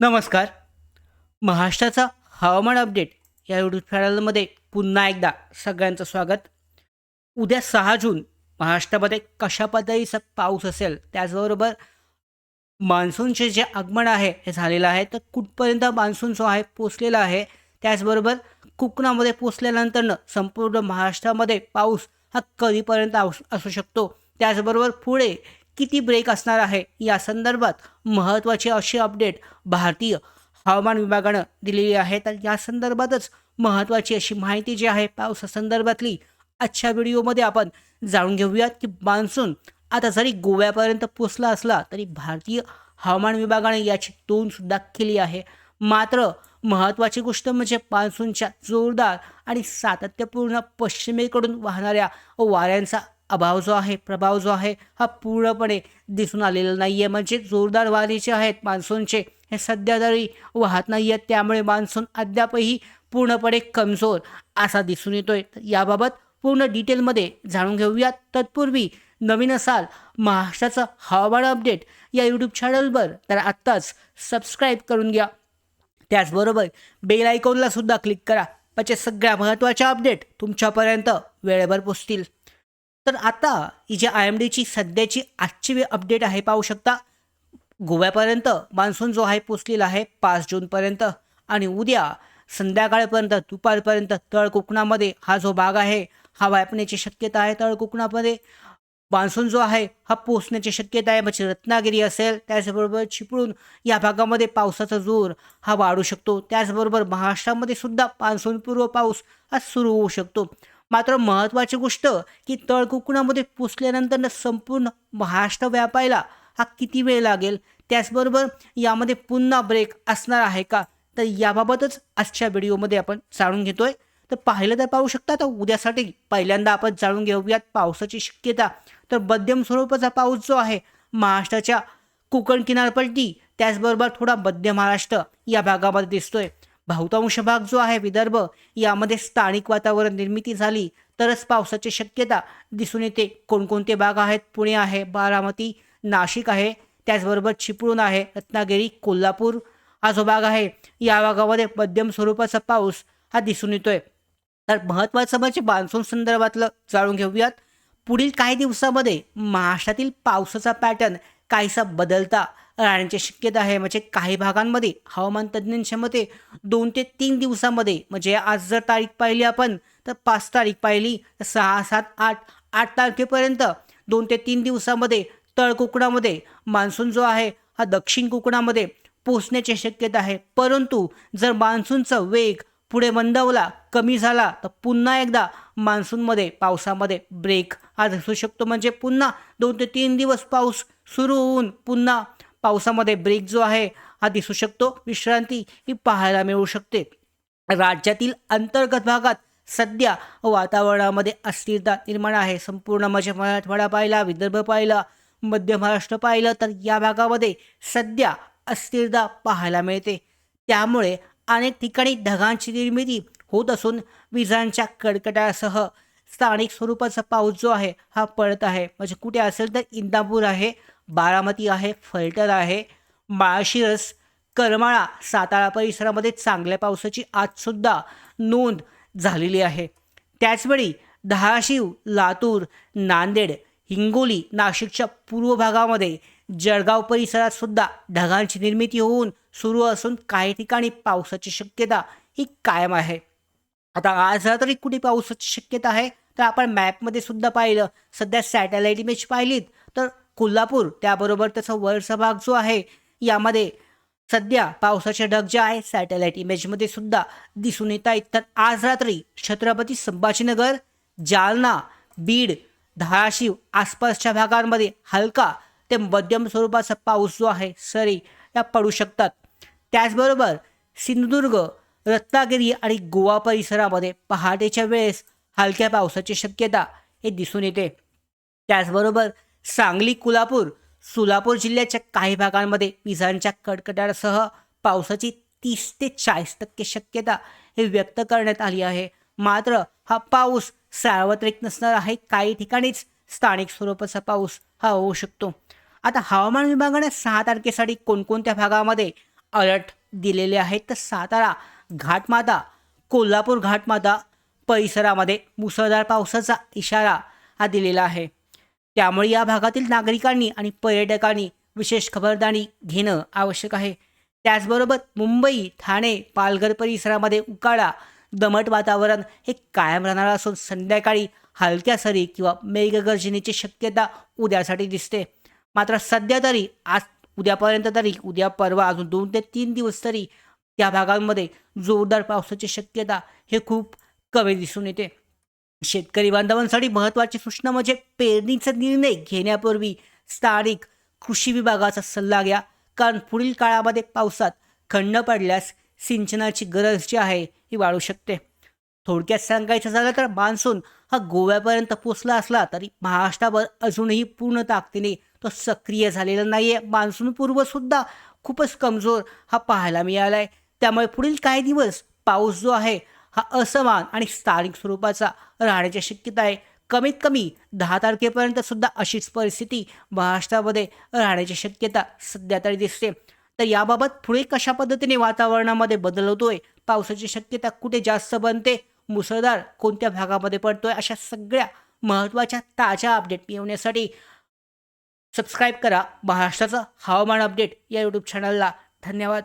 नमस्कार. महाराष्ट्राचा हवामान अपडेट या यूट्यूब चॅनलमध्ये पुन्हा एकदा सगळ्यांचं स्वागत. उद्या 6 जून महाराष्ट्रामध्ये कशा पद्धतीचा पाऊस असेल, त्याचबरोबर मान्सूनचे जे आगमन आहे हे झालेलं आहे, तर कुठपर्यंत मान्सून जो आहे पोचलेला आहे, त्याचबरोबर कोकणामध्ये पोचल्यानंतरनं संपूर्ण महाराष्ट्रामध्ये पाऊस हा कधीपर्यंत असू शकतो, त्याचबरोबर पुढे किती ब्रेक असणार आहे, या संदर्भात महत्त्वाची अशी अपडेट भारतीय हवामान विभागानं दिलेली आहे. तर या संदर्भातच महत्त्वाची अशी माहिती जी आहे पावसासंदर्भातली आजच्या व्हिडिओमध्ये आपण जाणून घेऊयात, की मान्सून आता जरी गोव्यापर्यंत पोचला असला तरी भारतीय हवामान विभागाने याची नोंदसुद्धा केली आहे. मात्र महत्त्वाची गोष्ट म्हणजे मान्सूनच्या जोरदार आणि सातत्यपूर्ण पश्चिमेकडून वाहणाऱ्या वाऱ्यांचा अभाव जो आहे, प्रभाव जो आहे, हा पूर्णपणे दिसून आलेला नाही आहे. म्हणजे जोरदार वारे जे आहेत मान्सूनचे हे सध्या तरी वाहत नाही आहेत. त्यामुळे मान्सून अद्यापही पूर्णपणे कमजोर असा दिसून येतोय. याबाबत पूर्ण डिटेलमध्ये जाणून घेऊयात. तत्पूर्वी नवीन असाल महाराष्ट्राचं हवामान अपडेट या यूट्यूब चॅनलवर तर आत्ताच सबस्क्राईब करून घ्या. त्याचबरोबर बेल आयकॉनला सुद्धा क्लिक करा, म्हणजे सगळ्या महत्त्वाच्या अपडेट तुमच्यापर्यंत वेळेवर पोचतील. तर आता ही जी IMDची सध्याची आजची अपडेट आहे पाहू शकता. गोव्यापर्यंत मान्सून जो आहे पोचलेला आहे 5 जूनपर्यंत, आणि उद्या संध्याकाळपर्यंत दुपारपर्यंत तळ कोकणामध्ये हा जो भाग आहे हा व्यापण्याची शक्यता आहे. तळ कोकणामध्ये मान्सून जो आहे हा पोचण्याची शक्यता आहे. म्हणजे रत्नागिरी असेल, त्याचबरोबर चिपळूण या भागामध्ये पावसाचा जोर हा वाढू शकतो. त्याचबरोबर महाराष्ट्रामध्ये सुद्धा मान्सूनपूर्व पाऊस हा सुरू होऊ शकतो. मात्र महत्त्वाची गोष्ट की तळ कोकणामध्ये पोचल्यानंतर संपूर्ण महाराष्ट्र व्यापायला हा किती वेळ लागेल, त्याचबरोबर यामध्ये पुन्हा ब्रेक असणार आहे का, तर याबाबतच आजच्या व्हिडिओमध्ये आपण जाणून घेतोय. तर पाहिलं तर पाहू शकता. तर उद्यासाठी पहिल्यांदा आपण जाणून घेऊयात पावसाची शक्यता. तर मध्यम स्वरूपाचा पाऊस जो आहे महाराष्ट्राच्या कोकण किनारपट्टी, त्याचबरोबर थोडा मध्य महाराष्ट्र या भागामध्ये दिसतोय. बहुतांश भाग जो आहे विदर्भ यामध्ये स्थानिक वातावरण निर्मिती झाली तरच पावसाची शक्यता दिसून येते. कोणकोणते भाग आहेत? पुणे आहे, बारामती, नाशिक आहे, त्याचबरोबर चिपळूण आहे, रत्नागिरी, कोल्हापूर हा जो भाग आहे या भागामध्ये मध्यम स्वरूपाचा पाऊस हा दिसून येतोय. तर महत्त्वाचं म्हणजे मान्सून संदर्भातलं जाणून घेऊयात. पुढील काही दिवसामध्ये महाराष्ट्रातील पावसाचा पॅटर्न काहीसा बदलता राहण्याची शक्यता आहे. म्हणजे काही भागांमध्ये हवामान तज्ज्ञांच्या मते 2 ते 3 दिवसामध्ये, म्हणजे आज जर तारीख पाहिली आपण तर 5 तारीख पाहिली तर 6, 7, 8 तारखेपर्यंत 2 ते 3 दिवसामध्ये तळ कोकणामध्ये मान्सून जो आहे हा दक्षिण कोकणामध्ये पोचण्याची शक्यता आहे. परंतु जर मान्सूनचा वेग पुढे मंदावला, कमी झाला, तर पुन्हा एकदा मान्सूनमध्ये पावसामध्ये ब्रेक हा दिसू शकतो. म्हणजे पुन्हा 2 ते 3 दिवस पाऊस सुरू होऊन पुन्हा पावसामध्ये ब्रेक जो आहे हा दिसू शकतो. विश्रांती ही पाहायला मिळू शकते. राज्यातील अंतर्गत भागात सध्या वातावरणामध्ये अस्थिरता निर्माण आहे. संपूर्ण म्हणजे मराठवाडा पाहिला, विदर्भ पाहिला, मध्य महाराष्ट्र पाहिलं तर या भागामध्ये सध्या अस्थिरता पाहायला मिळते. त्यामुळे अनेक ठिकाणी ढगांची निर्मिती होत असून विजांच्या कडकडाटासह स्थानिक स्वरूपाचा पाऊस जो आहे हा पडत आहे. म्हणजे कुठे असेल तर इंदापूर आहे, बारामती आहे, फलटण आहे, माळशिरस, करमाळा, सातारा परिसरामध्ये चांगल्या पावसाची आजसुद्धा नोंद झालेली आहे. त्याचवेळी धाराशिव, लातूर, नांदेड, हिंगोली, नाशिकच्या पूर्व भागामध्ये जळगाव परिसरात सुद्धा ढगांची निर्मिती होऊन सुरू असून काही ठिकाणी पावसाची शक्यता ही कायम आहे. आता आज रात्री कुठे पावसाची शक्यता आहे तर आपण मॅपमध्ये सुद्धा पाहिलं. सध्या सॅटेलाईट इमेज पाहिलीत तर कोल्हापूर, त्याबरोबर त्याचा वरचा भाग जो आहे यामध्ये सध्या पावसाचे ढग जे आहे सॅटेलाईट इमेजमध्ये सुद्धा दिसून येत आहेत. तर आज रात्री छत्रपती संभाजीनगर, जालना, बीड, धाराशिव आसपासच्या भागांमध्ये हलका ते मध्यम स्वरूपाचा पाऊस जो आहे सरी या पडू शकतात. त्याचबरोबर सिंधुदुर्ग, रत्नागिरी आणि गोवा परिसरामध्ये पहाटेच्या वेळेस हलक्या पावसाची शक्यता हे दिसून येते. त्याचबरोबर सांगली, कोल्हापूर, सोलापूर जिल्ह्याच्या काही भागांमध्ये विजांच्या कडकडाटासह पावसाची 30 ते 40% शक्यता हे व्यक्त करण्यात आली आहे. मात्र हा पाऊस सार्वत्रिक नसणार आहे. काही ठिकाणीच स्थानिक स्वरूपाचा पाऊस हा होऊ शकतो. आता हवामान विभागाने 6 तारखेसाठी कोणकोणत्या भागामध्ये अलर्ट दिलेले आहेत. तर सातारा घाटमाता, कोल्हापूर घाटमाता परिसरामध्ये मुसळधार पावसाचा इशारा हा दिलेला आहे. त्यामुळे या भागातील नागरिकांनी आणि पर्यटकांनी विशेष खबरदारी घेणं आवश्यक आहे. त्याचबरोबर मुंबई, ठाणे, पालघर परिसरामध्ये उकाडा, दमट वातावरण हे कायम राहणार असून संध्याकाळी हलक्या सरी किंवा मेघगर्जनेची शक्यता उद्यासाठी दिसते. मात्र सध्या तरी उद्यापर्यंत तरी उद्या परवा अजून 2 ते 3 दिवस तरी त्या भागांमध्ये जोरदार पावसाची शक्यता हे खूप कमी दिसून येते. शेतकरी बांधवांसाठी महत्त्वाची सूचना म्हणजे पेरणीचा निर्णय घेण्यापूर्वी स्थानिक कृषी विभागाचा सल्ला घ्या. कारण पुढील काळामध्ये पावसात खंड पडल्यास सिंचनाची गरज जी आहे ही वाढू शकते. थोडक्यात सांगायचं झालं तर मान्सून हा गोव्यापर्यंत पोचला असला तरी महाराष्ट्रावर अजूनही पूर्ण ताकदीने तो सक्रिय झालेला नाही आहे. मान्सून पूर्वसुद्धा खूपच कमजोर हा पाहायला मिळाला आहे. त्यामुळे पुढील काही दिवस पाऊस जो आहे हा असमान आणि स्थानिक स्वरूपाचा राहण्याची शक्यता आहे. कमीत कमी 10 तारखेपर्यंत सुद्धा अशीच परिस्थिती महाराष्ट्रामध्ये राहण्याची शक्यता सध्या तरी दिसते. तर याबाबत पुढे कशा पद्धतीने वातावरणामध्ये बदल होतोय, पावसाची शक्यता कुठे जास्त बनते, मुसळधार कोणत्या भागामध्ये पडतोय, अशा सगळ्या महत्त्वाच्या ताज्या अपडेट मिळवण्यासाठी सबस्क्राईब करा महाराष्ट्राचं हवामान अपडेट या यूट्यूब चॅनलला. धन्यवाद.